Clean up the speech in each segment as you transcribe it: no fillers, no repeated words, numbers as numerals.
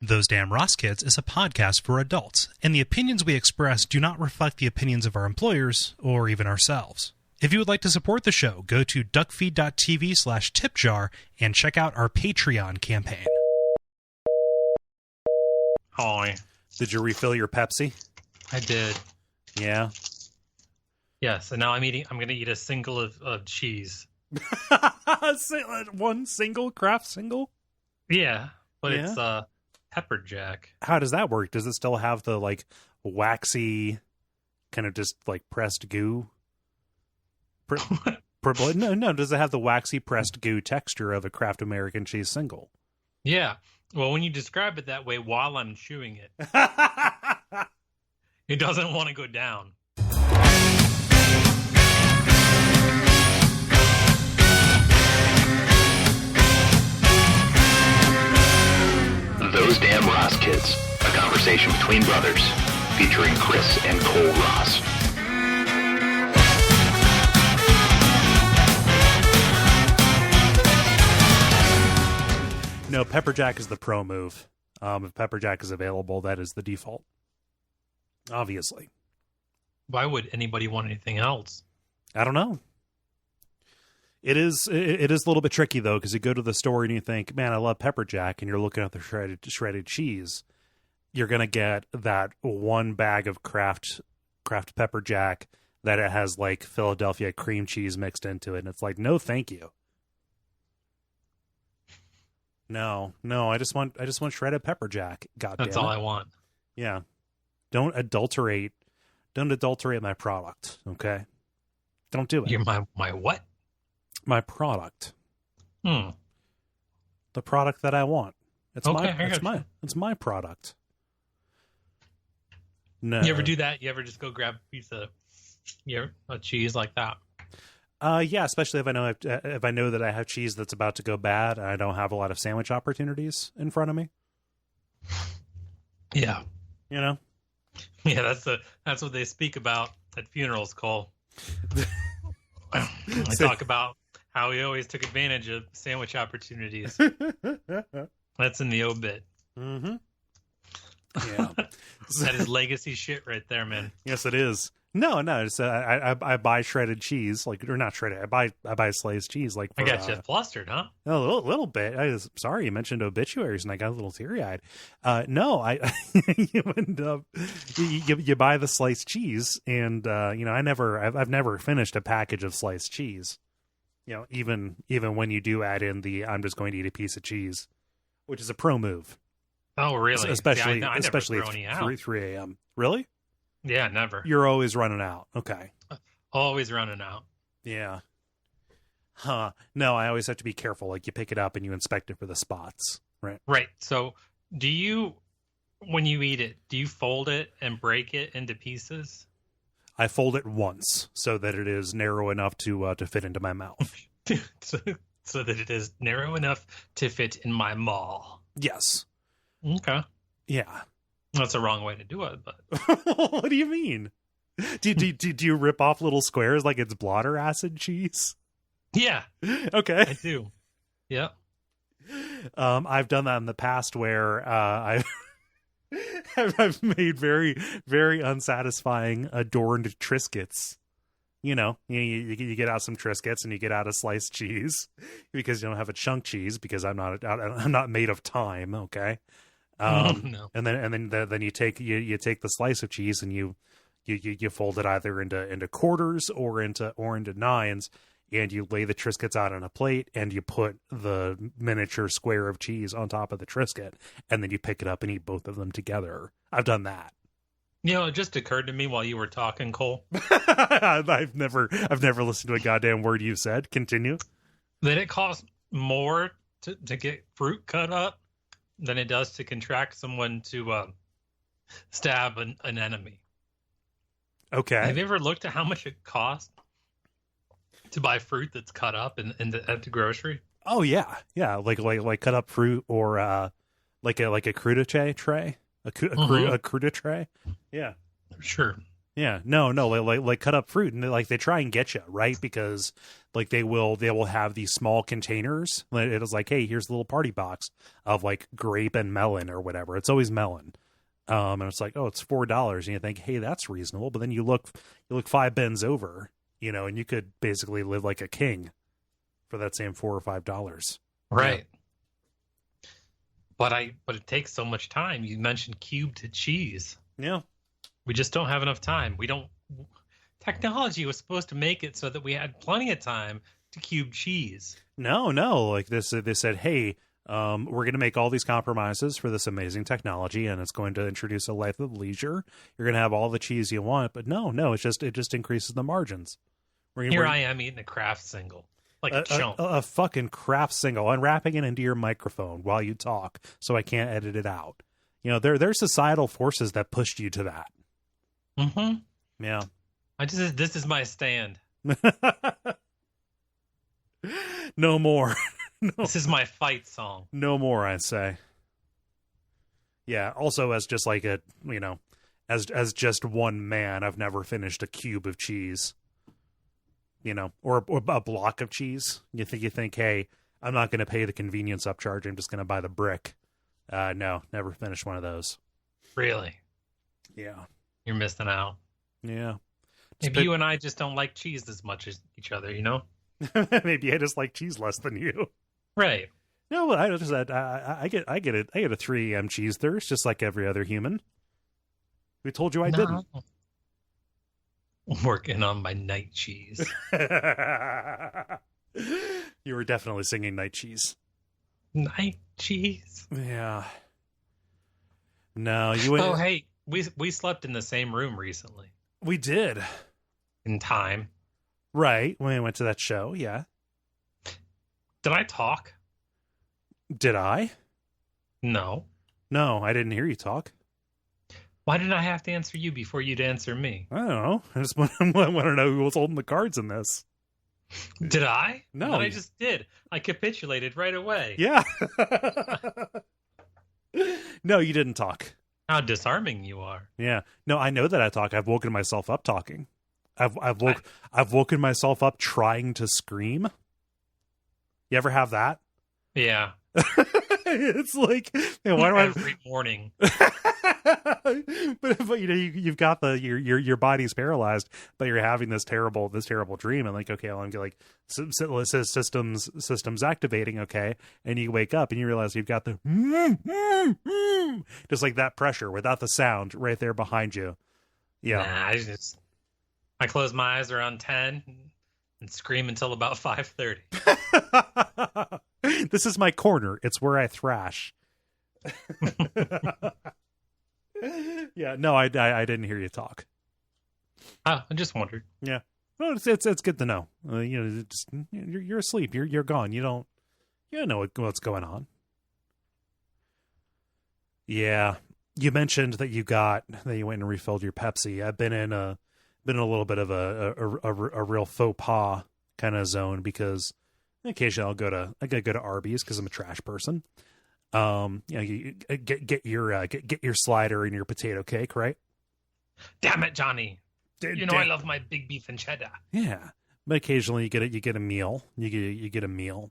Those Damn Ross Kids is a podcast for adults, and the opinions we express do not reflect the opinions of our employers or even ourselves. If you would like to support the show, go to Duckfeed.tv/tipjar and check out our Patreon campaign. Hi. Did you refill your Pepsi? I did. Yeah. Yes, and now I'm going to eat a single of cheese. One single craft single? Yeah, but it's pepper jack. How does that work? Does it still have the like waxy kind of just like pressed goo? No, does it have the waxy pressed goo texture of a Kraft American cheese single? Yeah. Well, when you describe it that way while I'm chewing it, it doesn't want to go down. Those Damn Ross Kids, a conversation between brothers, featuring Kris and Kole Ross. No, Pepper Jack is the pro move. If Pepper Jack is available, that is the default. Obviously. Why would anybody want anything else? I don't know. It is a little bit tricky, though, because you go to the store and you think, man, I love Pepper Jack, and you're looking at the shredded cheese. You're going to get that one bag of Kraft Pepper Jack that it has, like, Philadelphia cream cheese mixed into it, and it's like, no, thank you. No, I just want shredded Pepper Jack. God damn it. That's all I want. Yeah. Don't adulterate my product, okay? Don't do it. You're my what? My product. The product that I want. It's okay, it's my product. No. You ever do that? You ever just go grab a piece of a cheese like that? Yeah, especially if I know that I have cheese that's about to go bad and I don't have a lot of sandwich opportunities in front of me. Yeah. You know? Yeah, that's what they speak about at funerals, Cole. They talk about how he always took advantage of sandwich opportunities. That's in the obit. Mm-hmm. Yeah. That is legacy shit right there, man. Yes, it is. No. It's, I buy shredded cheese, like, or not shredded. I buy sliced cheese, like. For, I got you flustered, huh? A little bit. Sorry, you mentioned obituaries, and I got a little teary eyed. No, you end up you buy the sliced cheese, and I've never finished a package of sliced cheese. You know, even when you do add in the I'm just going to eat a piece of cheese, which is a pro move. Oh, really? Especially I especially never at 3 a.m. Really? Yeah, never. You're always running out. Okay. Always running out. Yeah. Huh. No, I always have to be careful. Like, you pick it up and you inspect it for the spots. Right. Right. So when you eat it, do you fold it and break it into pieces? I fold it once so that it is narrow enough to fit into my mouth. so that it is narrow enough to fit in my maw. Yes. Okay. Yeah. That's a wrong way to do it, but what do you mean? Do you rip off little squares like it's blotter acid cheese? Yeah. Okay. I do. Yeah. I've done that in the past where I've made very, very unsatisfying adorned Triscuits. You know, you get out some Triscuits and you get out a sliced cheese because you don't have a chunk cheese because I'm not made of time. Okay. No. And then you take the slice of cheese and you fold it either into quarters or into nines, and you lay the Triscuits out on a plate and you put the miniature square of cheese on top of the Triscuit, and then you pick it up and eat both of them together. I've done that. You know, it just occurred to me while you were talking, Cole. I've never listened to a goddamn word you said. Continue. That it costs more to get fruit cut up than it does to contract someone to stab an enemy. Okay. Have you ever looked at how much it costs to buy fruit that's cut up at the grocery? Oh yeah, like cut up fruit or like a crudité tray, a crudité tray. Yeah, Sure. Yeah, no, like cut up fruit, and they try and get you, right? Because like they will have these small containers. It is like, hey, here's a little party box of like grape and melon or whatever. It's always melon, and it's like, oh, it's $4, and you think, hey, that's reasonable. But then you look 5 bins over, and you could basically live like a king for that same $4 or $5. Right. Yeah. But it takes so much time. You mentioned cubed cheese. Yeah. We just don't have enough time. Technology was supposed to make it so that we had plenty of time to cube cheese. No. Like this, they said, hey, we're going to make all these compromises for this amazing technology, and it's going to introduce a life of leisure. You're going to have all the cheese you want, but no, it just increases the margins. I am eating a Kraft single, like a chunk. A fucking Kraft single, unwrapping it into your microphone while you talk, so I can't edit it out. There's societal forces that pushed you to that. Mm-hmm. Yeah. This is my stand. No more. No. This is my fight song. No more, I say. Yeah. Also, as just like as just one man, I've never finished a cube of cheese. Or a block of cheese. You think, hey, I'm not going to pay the convenience upcharge. I'm just going to buy the brick. No, never finished one of those. Really? Yeah. You're missing out. Yeah. Maybe you and I just don't like cheese as much as each other, Maybe I just like cheese less than you. Right. No, but I get it. I get a 3 a.m. cheese thirst just like every other human. We told you I didn't. Working on my night cheese. You were definitely singing night cheese. Night cheese. Yeah. No, you. Oh, hey, we slept in the same room recently. We did. In time. Right, when we went to that show, yeah. Did I talk? Did I? No. No, I didn't hear you talk. Why did I have to answer you before you'd answer me? I don't know. I just want to know who was holding the cards in this. Did I? No. I just did. I capitulated right away. Yeah. No, you didn't talk. How disarming you are. Yeah. No, I know that I talk. I've woken myself up talking. I've woken myself up trying to scream. You ever have that? Yeah. It's like, man, why do every morning. but you've got your body's paralyzed, but you're having this terrible dream, and like, okay, well, I'm like, it says systems activating, okay, and you wake up and you realize you've got the just like that pressure without the sound right there behind you. Yeah. Nah, I close my eyes around 10 and scream until about 5:30. This is my corner. It's where I thrash. Yeah, no, I didn't hear you talk. I just wondered. Yeah, well, it's good to know. You're asleep. You're gone. You don't know what's going on. Yeah, you mentioned that you went and refilled your Pepsi. I've been in a little bit of a real faux pas kind of zone, because occasionally I gotta go to Arby's because I'm a trash person. You get your slider and your potato cake, right? Damn it, Johnny! I love my big beef and cheddar. Yeah, but occasionally you get a meal. You get a meal,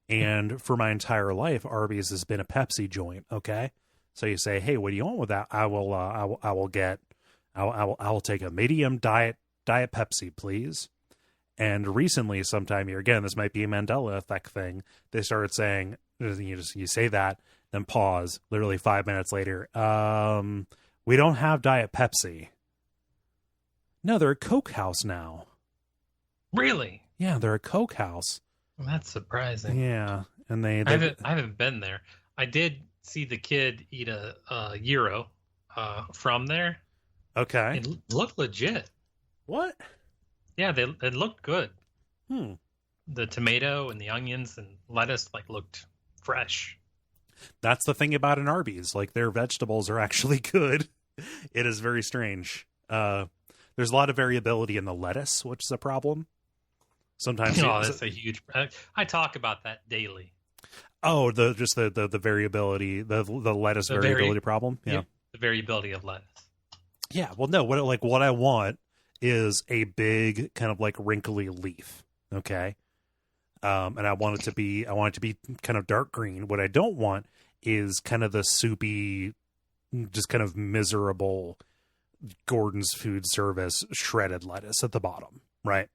and for my entire life, Arby's has been a Pepsi joint. Okay, so you say, hey, what do you want with that? I will take a medium diet Pepsi, please. And recently, sometime here, again, this might be a Mandela effect thing, they started saying, you say that, then pause, literally 5 minutes later, we don't have Diet Pepsi. No, they're a Coke house now. Really? Yeah, they're a Coke house. Well, that's surprising. Yeah, and I haven't been there. I did see the kid eat a gyro from there. Okay. It looked legit. What? Yeah, it looked good. The tomato and the onions and lettuce looked fresh. That's the thing about an Arby's. Like, their vegetables are actually good. It is very strange. There's a lot of variability in the lettuce, which is a problem. Sometimes that's a huge. I talk about that daily. Oh, the variability, the lettuce variability problem. Yeah, the variability of lettuce. Yeah, well, no, what I want is a big kind of like wrinkly leaf, okay? And I want it to be kind of dark green. What I don't want is kind of the soupy, just kind of miserable Gordon's Food Service shredded lettuce at the bottom, right?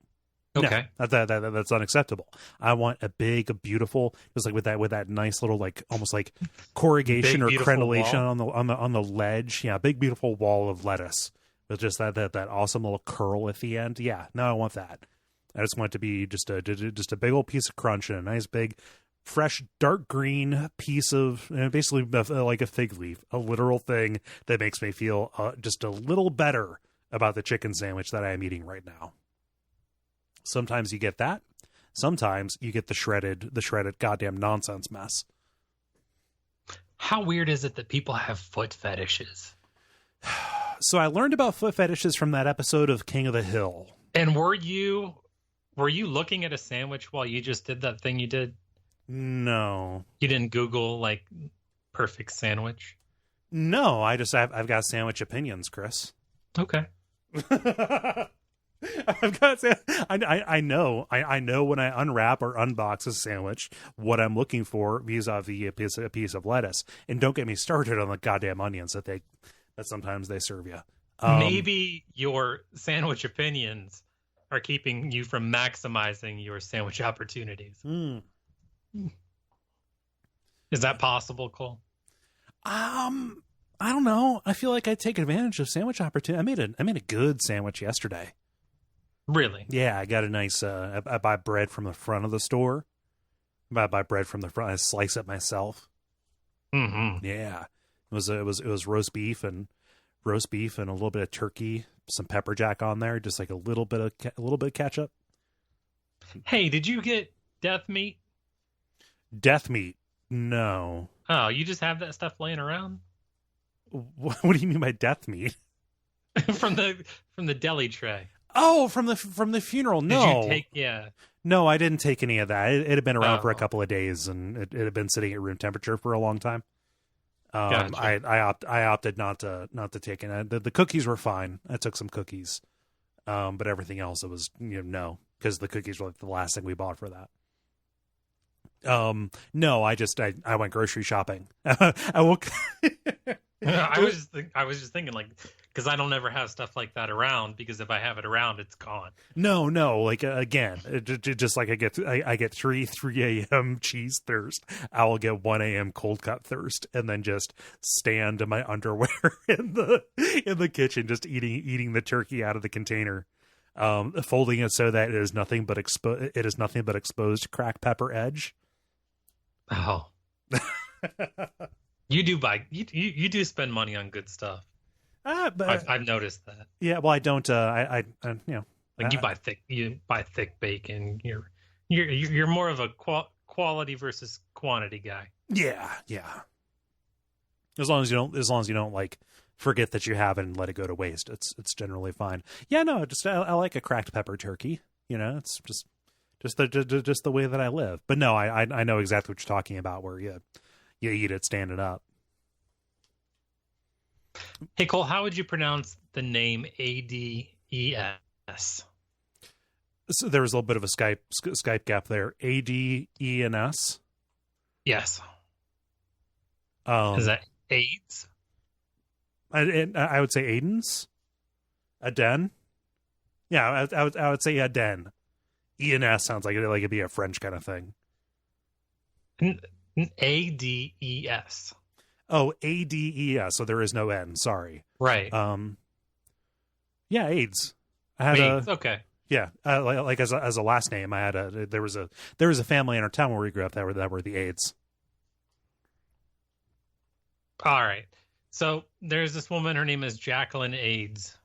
Okay. No, that's unacceptable. I want a big, beautiful, just like with that nice little like almost like corrugation Big, or beautiful crenellation wall. on the ledge. Yeah, big beautiful wall of lettuce with just that awesome little curl at the end. Yeah, no, I want that. I just want it to be just a big old piece of crunch and a nice big, fresh, dark green piece of basically like a fig leaf, a literal thing that makes me feel just a little better about the chicken sandwich that I am eating right now. Sometimes you get that. Sometimes you get the shredded goddamn nonsense mess. How weird is it that people have foot fetishes? So I learned about foot fetishes from that episode of King of the Hill. And were you looking at a sandwich while you just did that thing you did? No. You didn't Google like perfect sandwich? No, I've got sandwich opinions, Chris. Okay. I know when I unwrap or unbox a sandwich what I'm looking for vis-a-vis a piece of lettuce, and don't get me started on the goddamn onions that sometimes they serve you. Maybe your sandwich opinions are keeping you from maximizing your sandwich opportunities. Is that possible, Cole? I don't know. I feel like I take advantage of sandwich opportunity. I made a good sandwich yesterday. Really? Yeah, I got a nice. I buy bread from the front of the store. I buy bread from the front. I slice it myself. Mm-hmm. Yeah, it was roast beef and a little bit of turkey, some pepper jack on there, just like a little bit of ketchup. Hey, did you get death meat? Death meat? No. Oh, you just have that stuff laying around? What do you mean by death meat? from the deli tray. Oh, from the funeral. No. Did you take? Yeah. No, I didn't take any of that. It had been around for a couple of days, and it had been sitting at room temperature for a long time. Gotcha. I opted not to take it. The cookies were fine. I took some cookies, but everything else it was no, because the cookies were like the last thing we bought for that. No, I went grocery shopping. I woke. I was just thinking like, because I don't ever have stuff like that around, because if I have it around, it's gone. No, like again, just like I get 3 a.m. cheese thirst. I will get 1 a.m. cold cut thirst, and then just stand in my underwear in the kitchen, just eating the turkey out of the container, folding it so that it is nothing but exposed cracked pepper edge. Oh. You do spend money on good stuff. But I've noticed that. Yeah, well, I don't. I like you buy thick bacon. You're more of a quality versus quantity guy. Yeah. As long as you don't like forget that you have it and let it go to waste, it's generally fine. Yeah, no, I like a cracked pepper turkey. It's just the way that I live. But no, I know exactly what you're talking about, where you eat it standing up. Hey, Cole, how would you pronounce the name ADES? So there was a little bit of a Skype gap there. ADENS? Yes. Is that AIDS? I would say Aidens. Aden? Yeah, I would say Aden. ENS sounds like it'd be a French kind of thing. ADES. Oh, ADES. So there is no N. Sorry. Right. Yeah, AIDS. I had AIDS. Okay. Yeah, like as a last name, I had there was a family in our town where we grew up that were the AIDS. All right. So there's this woman. Her name is Jacqueline AIDS.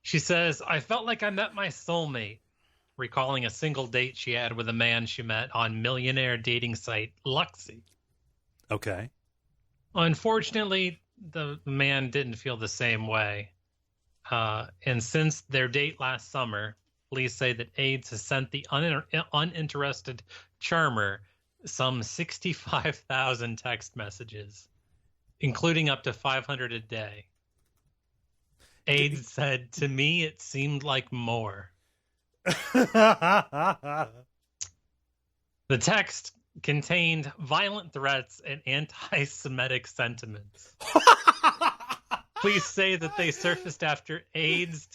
She says, "I felt like I met my soulmate," recalling a single date she had with a man she met on millionaire dating site Luxy. Okay. Unfortunately, the man didn't feel the same way. And since their date last summer, police say that AIDS has sent the uninterested charmer some 65,000 text messages, including up to 500 a day. AIDS said, "To me, it seemed like more." Okay. The text contained violent threats and anti-Semitic sentiments. Police say that they surfaced after AIDS'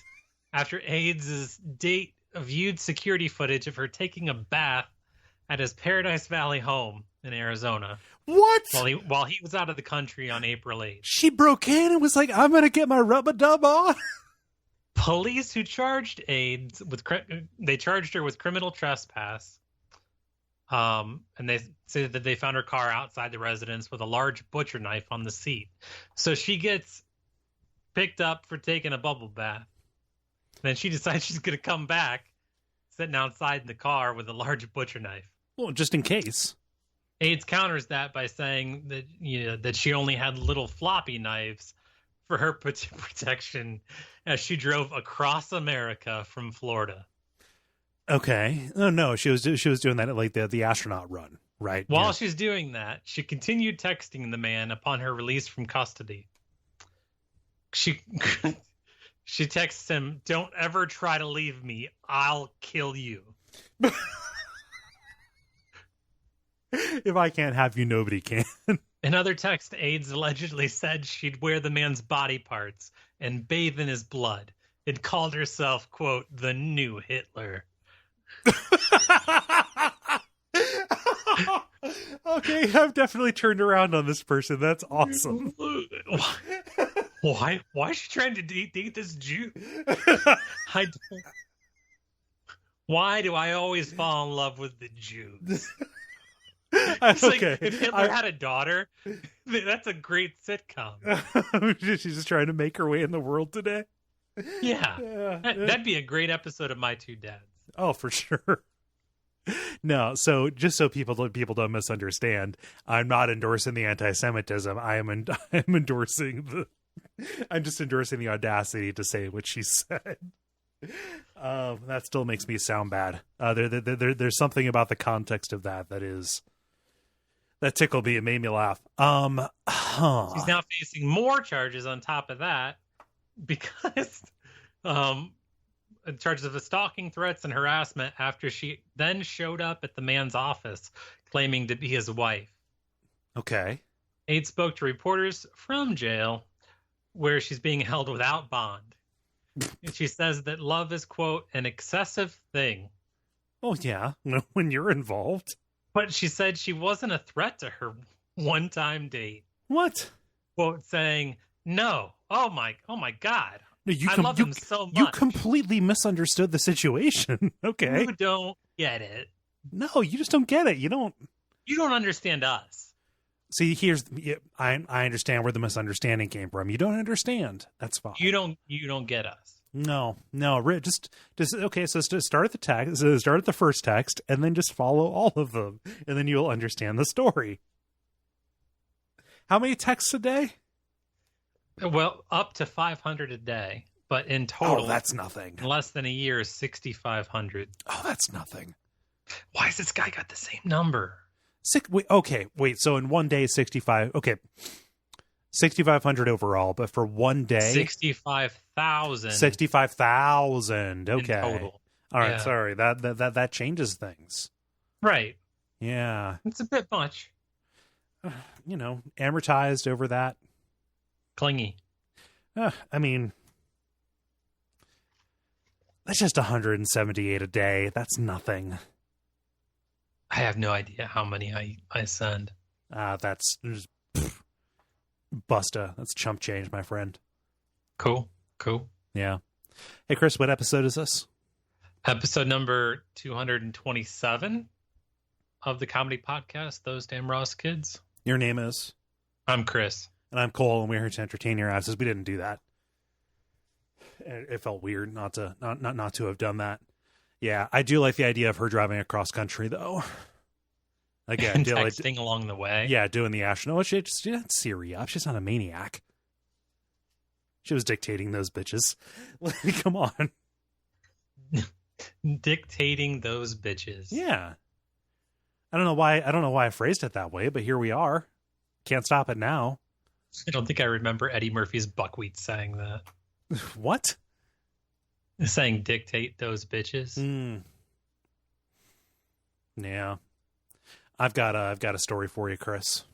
date viewed security footage of her taking a bath at his Paradise Valley home in Arizona. What? While he was out of the country on April 8th. She broke in and was like, "I'm going to get my rub-a-dub on." Police who charged AIDS they charged her with criminal trespass. And they say that they found her car outside the residence with a large butcher knife on the seat. So she gets picked up for taking a bubble bath. Then she decides she's going to come back, sitting outside in the car with a large butcher knife. Well, just in case. AIDS counters that by saying that that she only had little floppy knives for her protection as she drove across America from Florida. Okay. Oh no, she was doing that at like the astronaut run, right? While she's doing that, she continued texting the man upon her release from custody. She texts him, "Don't ever try to leave me. I'll kill you." If I can't have you, nobody can. In other text, AIDS allegedly said she'd wear the man's body parts and bathe in his blood and called herself, quote, "the new Hitler." Okay, I've definitely turned around on this person. That's awesome. Why is she trying to date this Jew? Why do I always fall in love with the Jews? It's okay. Like if Hitler had a daughter, that's a great sitcom. She's just trying to make her way in the world today. Yeah. That'd be a great episode of My Two Dads. Oh, for sure. No, so just so people don't misunderstand, I'm not endorsing the anti-Semitism. I'm just endorsing the audacity to say what she said. That still makes me sound bad. There's something about the context of that tickled me. It made me laugh. She's now facing more charges on top of that because charges of stalking, threats, and harassment after she then showed up at the man's office claiming to be his wife. Okay. AIDS spoke to reporters from jail where she's being held without bond. And she says that love is, quote, an excessive thing. Oh, yeah, when you're involved. But she said she wasn't a threat to her one-time date. What? Quote, saying, "No, oh my God. No, I love him so much." You completely misunderstood the situation. Okay. You don't get it. No, you just don't get it. You don't understand us. See, I understand where the misunderstanding came from. You don't understand. That's fine. You don't get us. No, just okay. So start at the text. So start at the first text, and then just follow all of them, and then you'll understand the story. How many texts a day? Well, up to 500 a day, but in total, that's nothing. In less than a year is 6,500. Oh, that's nothing. Why has this guy got the same number? Wait. So in one day, 65. Okay, 6,500 overall, but for one day, 65,000. 65,000. Okay. In total. All right. Yeah. Sorry. That changes things. Right. Yeah. It's a bit much. Amortized over that. Clingy. I mean, that's just 178 a day. That's nothing. I have no idea how many I send. That's just, busta. That's chump change, my friend. Cool. Yeah. Hey, Chris, what episode is this? Episode number 227 of the comedy podcast, Those Damn Ross Kids. Your name is? I'm Chris. And I'm Cole, and we're here to entertain your asses. We didn't do that. It felt weird not to have done that. Yeah, I do like the idea of her driving across country, though. Again, and texting along the way. Yeah, doing the astronaut. She didn't Siri up. She's not a maniac. She was dictating those bitches. Come on. Dictating those bitches. Yeah. I don't know why I phrased it that way, but here we are. Can't stop it now. I don't think I remember Eddie Murphy's Buckwheat saying that. What? Saying dictate those bitches. Yeah. I've got a story for you, Chris.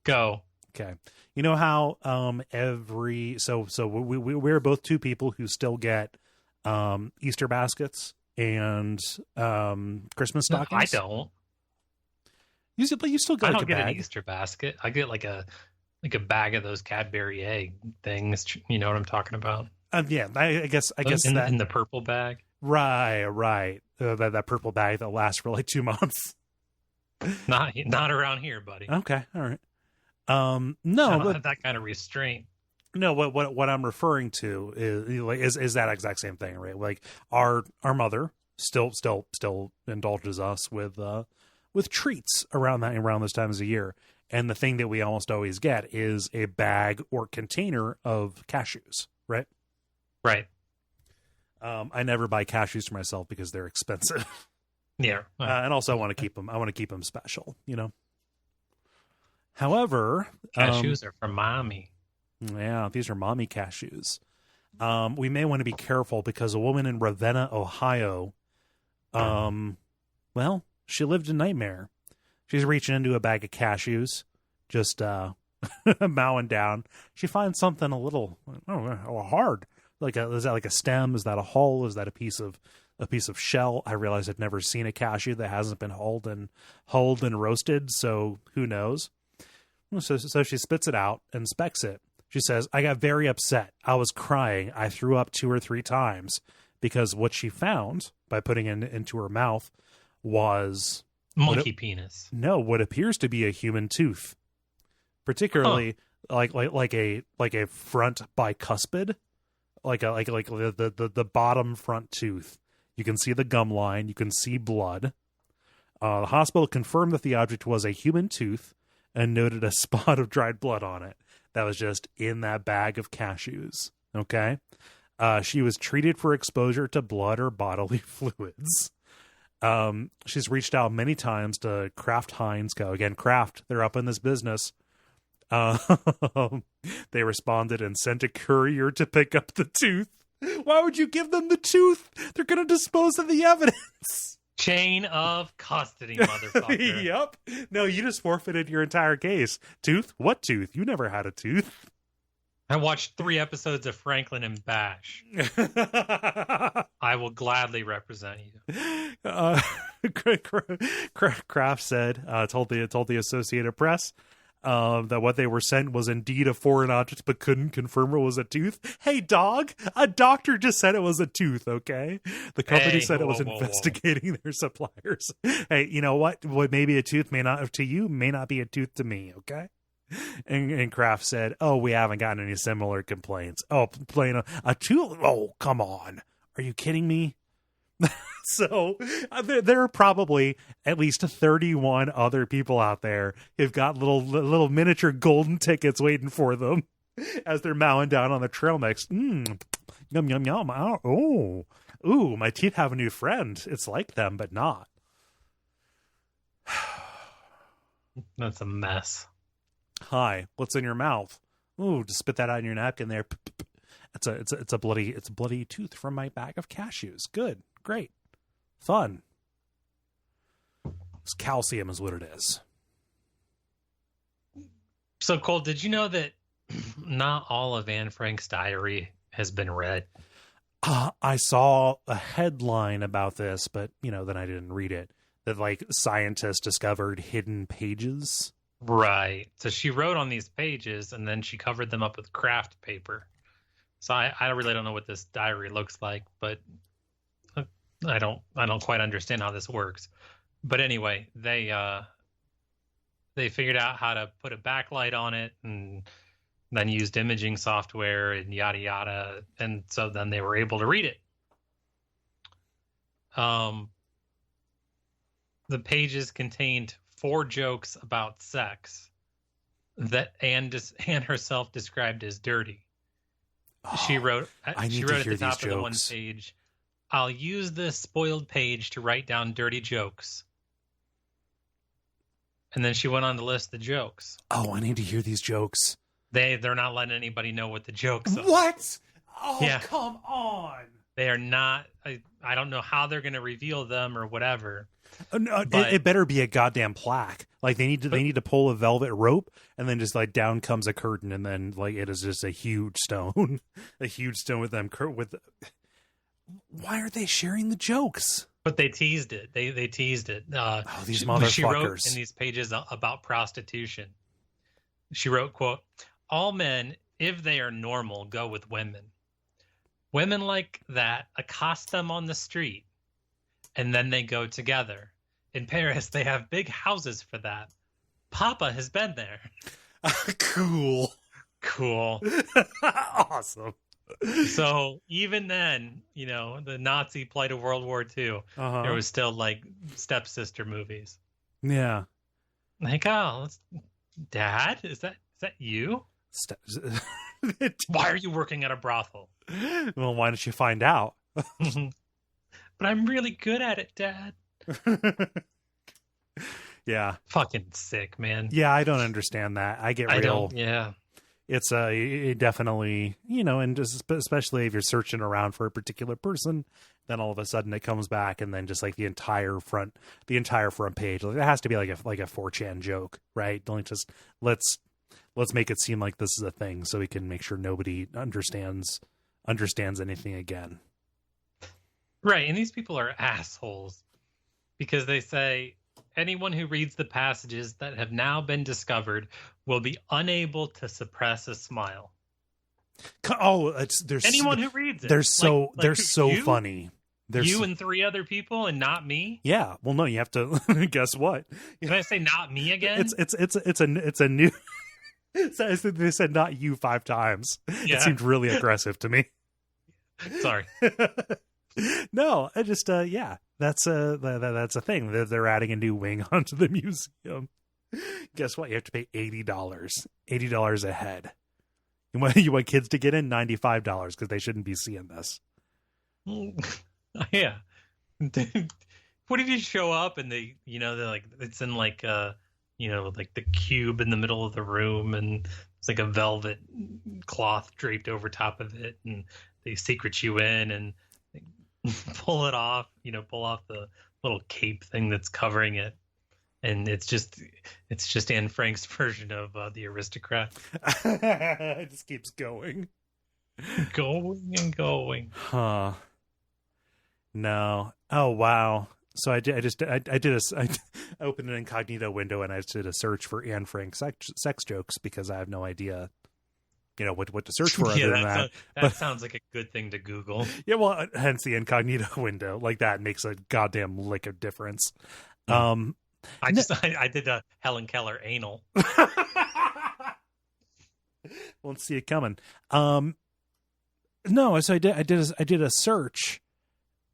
Go. Okay. You know how we're both two people who still get Easter baskets and Christmas stockings? I don't. But you still get I like don't a get bag. an Easter basket. I get like a bag of those Cadbury egg things. You know what I'm talking about? Yeah, I guess that in the purple bag. Right. That purple bag that lasts for like 2 months. Not around here, buddy. Okay, all right. I No, don't but have that kind of restraint. no. What I'm referring to is that exact same thing, right? Like our mother still indulges us with treats around those times of year, and the thing that we almost always get is a bag or container of cashews, right? Right. I never buy cashews for myself because they're expensive. Yeah. And also I want to keep them special, you know. However, Cashews are for mommy. Yeah, these are mommy cashews. We may want to be careful because a woman in Ravenna, Ohio, well, she lived a nightmare. She's reaching into a bag of cashews, just mowing down. She finds something a little hard. Is that like a stem? Is that a hull? Is that a piece of shell? I realize I've never seen a cashew that hasn't been hulled and roasted, so who knows? So she spits it out and inspects it. She says, I got very upset. I was crying. I threw up 2 or 3 times because what she found by putting it into her mouth was monkey penis. No, what appears to be a human tooth, particularly like a front bicuspid. Like the bottom front tooth. You can see the gum line. You can see blood. The hospital confirmed that the object was a human tooth and noted a spot of dried blood on it that was just in that bag of cashews. Okay. She was treated for exposure to blood or bodily fluids. She's reached out many times to Kraft Heinz Co. Again, Kraft, they're up in this business. They responded and sent a courier to pick up the tooth. Why would you give them the tooth? They're going to dispose of the evidence. Chain of custody, motherfucker. Yep. No, you just forfeited your entire case. Tooth? What tooth? You never had a tooth. I watched 3 episodes of Franklin and Bash. I will gladly represent you. Kraft said, told the Associated Press, that what they were sent was indeed a foreign object, but couldn't confirm it was a tooth. Hey, dog, a doctor just said it was a tooth, okay? The company said it was investigating their suppliers. Hey, you know what? What may be a tooth may not be a tooth to me, okay? And Kraft said, oh, we haven't gotten any similar complaints. Oh, plain a tooth? Oh, come on. Are you kidding me? So there are probably at least 31 other people out there who've got little miniature golden tickets waiting for them as they're mowing down on the trail mix. Yum, yum, yum. Oh, ooh, my teeth have a new friend. It's like them, but not. That's a mess. Hi, what's in your mouth? Ooh, just spit that out in your napkin there. It's a bloody tooth from my bag of cashews. Good, great. Fun. It's calcium is what it is. So, Cole, did you know that not all of Anne Frank's diary has been read? I saw a headline about this, but, then I didn't read it. That, scientists discovered hidden pages. Right. So she wrote on these pages, and then she covered them up with craft paper. So I really don't know what this diary looks like, but I don't quite understand how this works. But anyway, they figured out how to put a backlight on it and then used imaging software and yada yada, and so then they were able to read it. The pages contained 4 jokes about sex that Anne herself described as dirty. She wrote at the top of the one page, I'll use this spoiled page to write down dirty jokes. And then she went on to list the jokes. Oh, I need to hear these jokes. They're not letting anybody know what the jokes are. What? Oh, Yeah. come on. They are not. I don't know how they're going to reveal them or whatever. No, But- it better be a goddamn plaque. Like they need to pull a velvet rope, and then just like down comes a curtain, and then like it is just a huge stone, a huge stone with them. Why are they sharing the jokes? But they teased it. They teased it. These She motherfuckers. wrote in these pages about prostitution. She wrote, quote, "All men, if they are normal, go with women. Women like that accost them on the street, and then they go together. In Paris, they have big houses for that. Papa has been there." Cool. Cool. Awesome. So even then, the Nazi plight of World War II, Uh-huh. there was still like stepsister movies. Yeah. Like, oh, Dad, is that you? Why are you working at a brothel? Well, why don't you find out? But I'm really good at it, Dad. Yeah. Fucking sick, man. Yeah, I don't understand that. I get real. I don't. Yeah. It's it definitely, and just especially if you're searching around for a particular person, then all of a sudden it comes back, and then just like the entire front page, like it has to be like a 4chan joke, right? Like just let's make it seem like this is a thing, so we can make sure nobody understands anything again. Right, and these people are assholes because they say anyone who reads the passages that have now been discovered will be unable to suppress a smile. Oh, there's Anyone who reads it. They're so you? funny. You and 3 other people, and not me. Yeah. Well, no, you have to guess what? Can I say not me again? It's a new. They said not you 5 times. Yeah. It seemed really aggressive to me. Sorry. No, I just yeah, that's a thing. They're adding a new wing onto the museum. Guess what? You have to pay $80 a head. You want kids to get in $95 because they shouldn't be seeing this. Yeah. What did you show up and they're like, it's in like like the cube in the middle of the room, and it's like a velvet cloth draped over top of it, and they secret you in and they pull it off, pull off the little cape thing that's covering it. And it's just Anne Frank's version of The Aristocrat. It just keeps going. Going and going. Huh. No. Oh, wow. So I opened an incognito window and I did a search for Anne Frank sex jokes because I have no idea, what to search for other than that. That sounds like a good thing to Google. Yeah, well, hence the incognito window. Like that makes a goddamn lick of difference. I did a Helen Keller anal. Won't see it coming. No, so I did a search.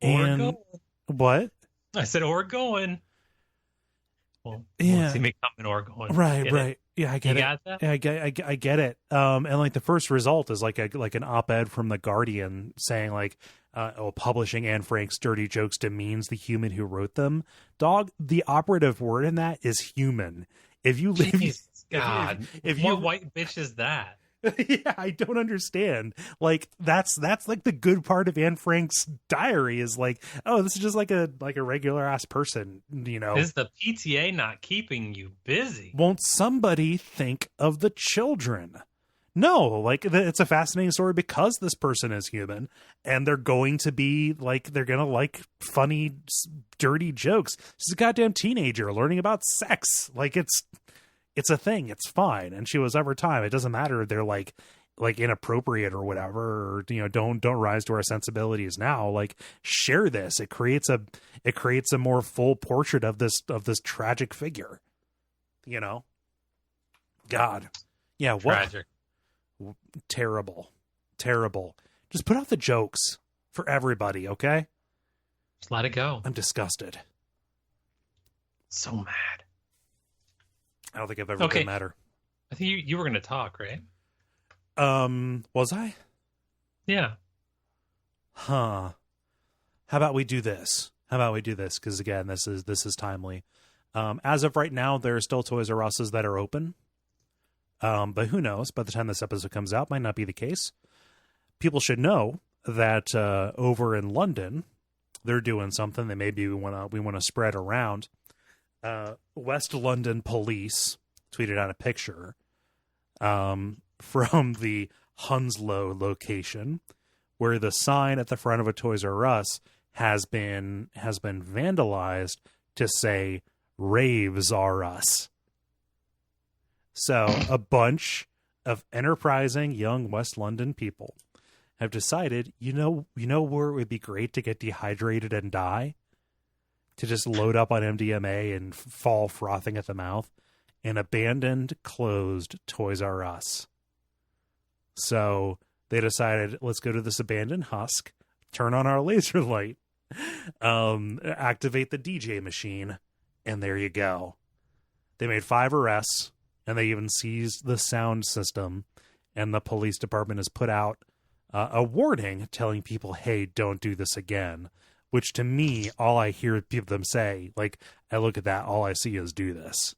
And going. What? I said, or going. Well, yeah. See me coming or going. Right. It? Yeah, I get you it. Got that? Yeah, I get it. And like the first result is like an op-ed from the Guardian saying like, publishing Anne Frank's dirty jokes demeans the human who wrote them. Dog, the operative word in that is human. If you live, God, if what you white bitch is that? Yeah, I don't understand. Like that's like the good part of Anne Frank's diary is like, oh, this is just like a regular ass person, Is the PTA not keeping you busy? Won't somebody think of the children? No, like it's a fascinating story because this person is human and they're going to like funny, dirty jokes. She's a goddamn teenager learning about sex. Like it's a thing. It's fine. And she was over time. It doesn't matter if they're like inappropriate or whatever, or, don't rise to our sensibilities now. Like share this. It creates a more full portrait of this tragic figure, God. Yeah. What? Tragic. Terrible. Just put out the jokes for everybody. Okay. Just let it go. I'm disgusted. So mad. I don't think I've ever been madder. I think you were going to talk, right? Was I? Yeah. Huh. How about we do this? Because again, this is timely. As of right now, there are still Toys R Us's that are open. But who knows? By the time this episode comes out, might not be the case. people should know that over in London, they're doing something that maybe we want to spread around. West London police tweeted out a picture from the Hounslow location, where the sign at the front of a Toys R Us has been vandalized to say "Raves are us." So a bunch of enterprising young West London people have decided, you know where it would be great to get dehydrated and die? To just load up on MDMA and fall frothing at the mouth? An abandoned, closed Toys R Us. So they decided, let's go to this abandoned husk, turn on our laser light, activate the DJ machine, and there you go. They made 5 arrests, and they even seized the sound system, and the police department has put out a warning telling people, hey, don't do this again. Which to me, all I hear them say, like, I look at that, all I see is do this.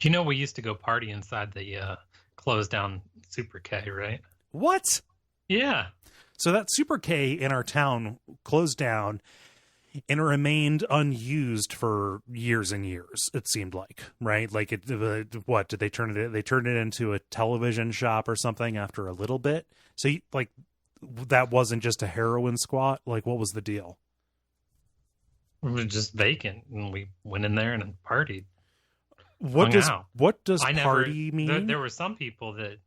Do you know we used to go party inside the closed down Super K, right? What? Yeah. So that Super K in our town closed down and it remained unused for years and years, it seemed like, right? Like, what did they turn it? They turned it into a television shop or something after a little bit. So, like, that wasn't just a heroin squat. Like, what was the deal? It was just vacant, and we went in there and partied. What does party mean? There were some people that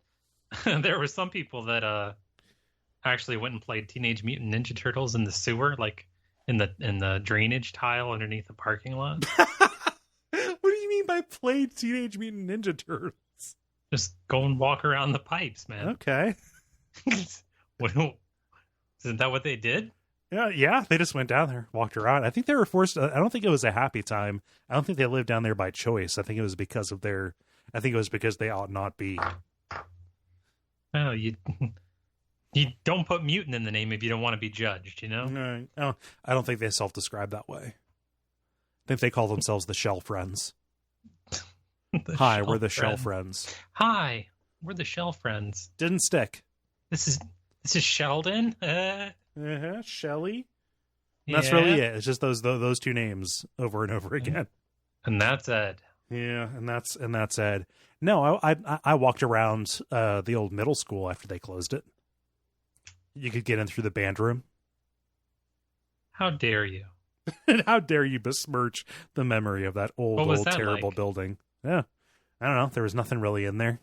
actually went and played Teenage Mutant Ninja Turtles in the sewer, like in the drainage tile underneath the parking lot. What do you mean by played Teenage Mutant Ninja Turtles? Just go and walk around the pipes, man. Okay. Isn't that what they did? Yeah, they just went down there, walked around. I think they were forced. I don't think it was a happy time. I don't think they lived down there by choice. I think it was because they ought not be. Oh, you don't put mutant in the name if you don't want to be judged, you know? No, I don't think they self-describe that way. I think they call themselves the Shell Friends. Hi, we're the Shell Friends. Hi, we're the Shell Friends. Didn't stick. This is Sheldon. Shelly. Yeah. That's really it. It's just those two names over and over again. And that's Ed. Yeah, and that's Ed. No, I walked around the old middle school after they closed it. You could get in through the band room. How dare you? And how dare you besmirch the memory of that old terrible like? Building? Yeah, I don't know. There was nothing really in there.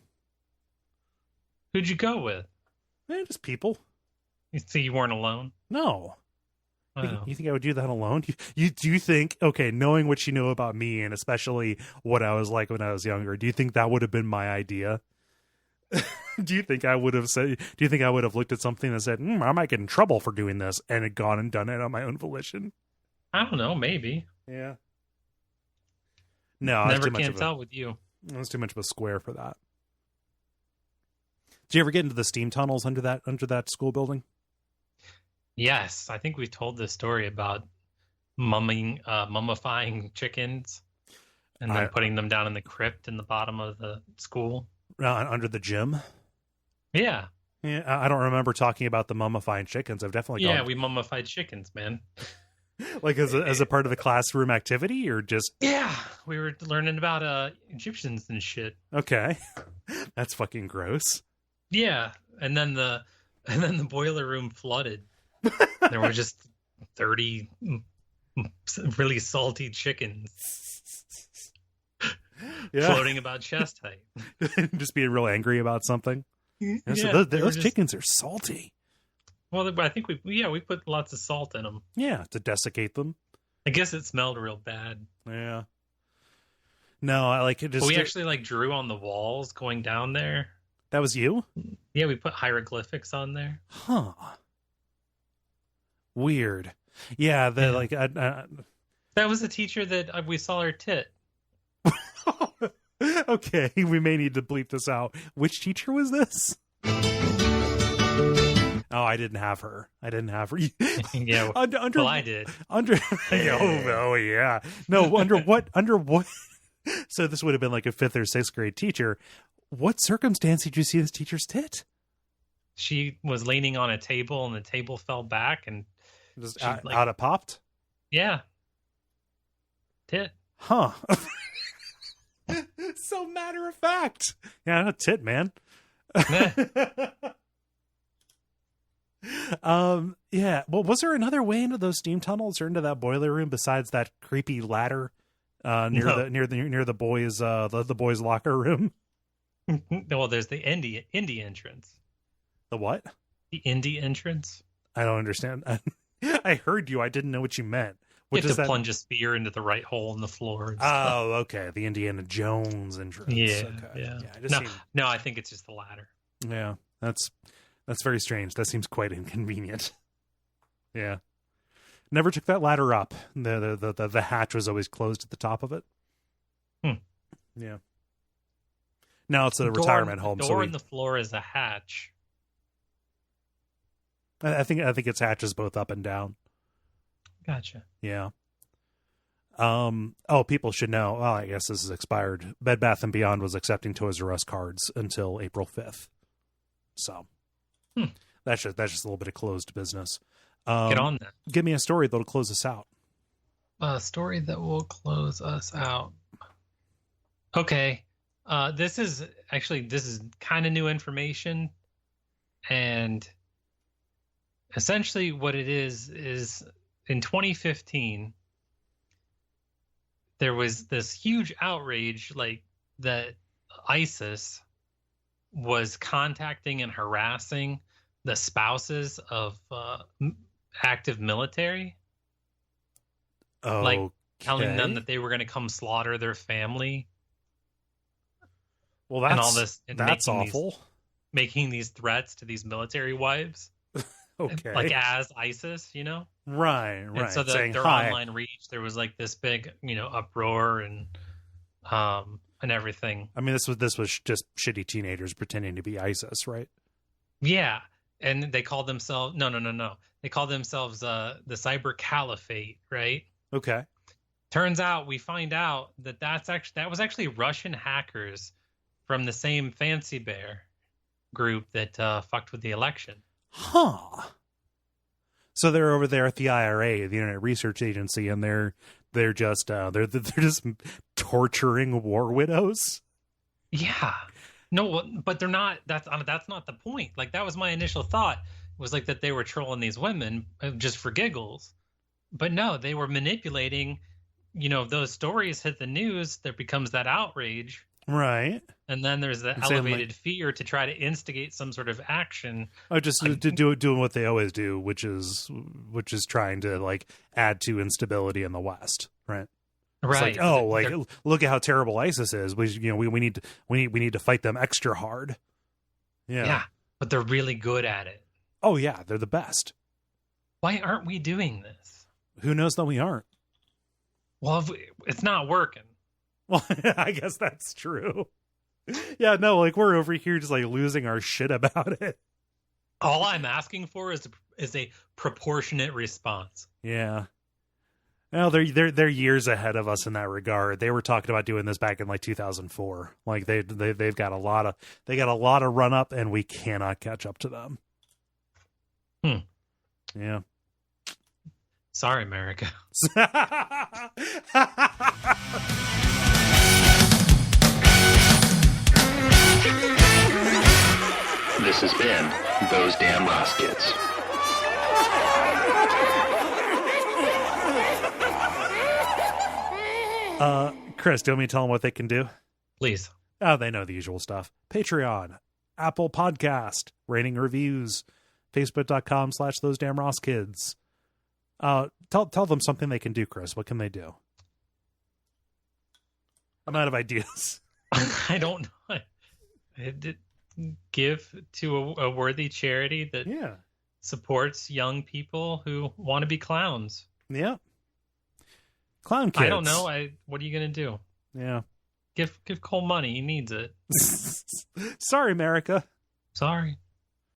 Who'd you go with? Just people. So you weren't alone? No. Oh. You think I would do that alone? Do you think, okay, knowing what you know about me and especially what I was like when I was younger, do you think that would have been my idea? Do you think I would have looked at something and said, I might get in trouble for doing this, and had gone and done it on my own volition? I don't know, maybe. Yeah. No, never can tell with you. I was too much of a square for that. Did you ever get into the steam tunnels under that school building? Yes, I think we told this story about mummifying chickens and then putting them down in the crypt in the bottom of the school. Under the gym? Yeah. Yeah, I don't remember talking about the mummifying chickens. I've definitely gone... Yeah, we mummified chickens, man. Like as a part of the classroom activity, or just... Yeah, we were learning about Egyptians and shit. Okay. That's fucking gross. Yeah, and then the boiler room flooded. There were just 30 really salty chickens floating about chest height. Just being real angry about something. Yeah, so those chickens are salty. Well, I think we put lots of salt in them. Yeah, to desiccate them. I guess it smelled real bad. Yeah. No, I like it. But we actually drew on the walls going down there. That was you? Yeah, we put hieroglyphics on there. Huh. Weird. Yeah, that was the teacher that we saw her tit. Okay, we may need to bleep this out. Which teacher was this? Oh, I didn't have her. Yeah. Well, I did. Oh, yeah. No, under what? So this would have been like a 5th or 6th grade teacher. What circumstance did you see this teacher's tit? she was leaning on a table and the table fell back and Just she, out it popped? Yeah. Tit. Huh. So matter of fact. Yeah, a tit, man. Yeah. Well, was there another way into those steam tunnels or into that boiler room besides that creepy ladder near the boys the boys' locker room? Well, there's the indie entrance. The what? The indie entrance. I don't understand. I heard you. I didn't know what you meant. You have to plunge a spear into the right hole in the floor. Oh, okay. The Indiana Jones entrance. Yeah, okay. Yeah. No, I think it's just the ladder. Yeah, that's very strange. That seems quite inconvenient. Yeah. Never took that ladder up. The hatch was always closed at the top of it. Yeah. Now it's a retirement home. The door in the floor is a hatch. I think it's hatches both up and down. Gotcha. Yeah. Oh, people should know. Well, I guess this is expired. Bed Bath & Beyond was accepting Toys R Us cards until April 5th. So that's just a little bit of closed business. Get on that. Give me a story that'll close us out. A story that will close us out. Okay. This is kind of new information, and essentially what it is in 2015 there was this huge outrage, like that ISIS was contacting and harassing the spouses of active military, like telling them that they were going to come slaughter their family. Well, that's, and all this, and that's awful. Making these threats to these military wives. Okay. Like as ISIS, you know? Right. And so their online reach, there was like this big, uproar and everything. I mean, this was just shitty teenagers pretending to be ISIS, right? Yeah. And they called themselves, no. They called themselves the Cyber Caliphate, right? Okay. Turns out, we find out that was actually Russian hackers from the same Fancy Bear group that fucked with the election. Huh. So they're over there at the IRA, the Internet Research Agency, and they're just they're just torturing war widows. Yeah. No, but they're not. That's not the point. Like, that was my initial thought, was like that they were trolling these women just for giggles. But no, they were manipulating. Those stories hit the news, there becomes that outrage. Right. And then there's the elevated fear to try to instigate some sort of action. Oh, just doing what they always do, which is trying to like add to instability in the West, right? Right. It's like, look at how terrible ISIS is. We need to fight them extra hard. Yeah. Yeah, but they're really good at it. Oh yeah, they're the best. Why aren't we doing this? Who knows that we aren't? Well, it's not working. Well, I guess that's true. Yeah, no, like we're over here just like losing our shit about it. All I'm asking for is a proportionate response. Yeah. Well, they're years ahead of us in that regard. They were talking about doing this back in like 2004. Like they've got a lot of run up, and we cannot catch up to them. Yeah. Sorry, America. This has been Those Damn Ross Kids. Chris, do you want me to tell them what they can do? Please. Oh, they know the usual stuff. Patreon, Apple Podcast, rating reviews, Facebook.com/Those Damn Ross Kids. Tell them something they can do, Chris. What can they do? I'm out of ideas. I don't know. Give to a worthy charity that supports young people who want to be clowns. Yeah. Clown kids. I don't know. What are you going to do? Yeah. Give Kole money. He needs it. Sorry, America. Sorry.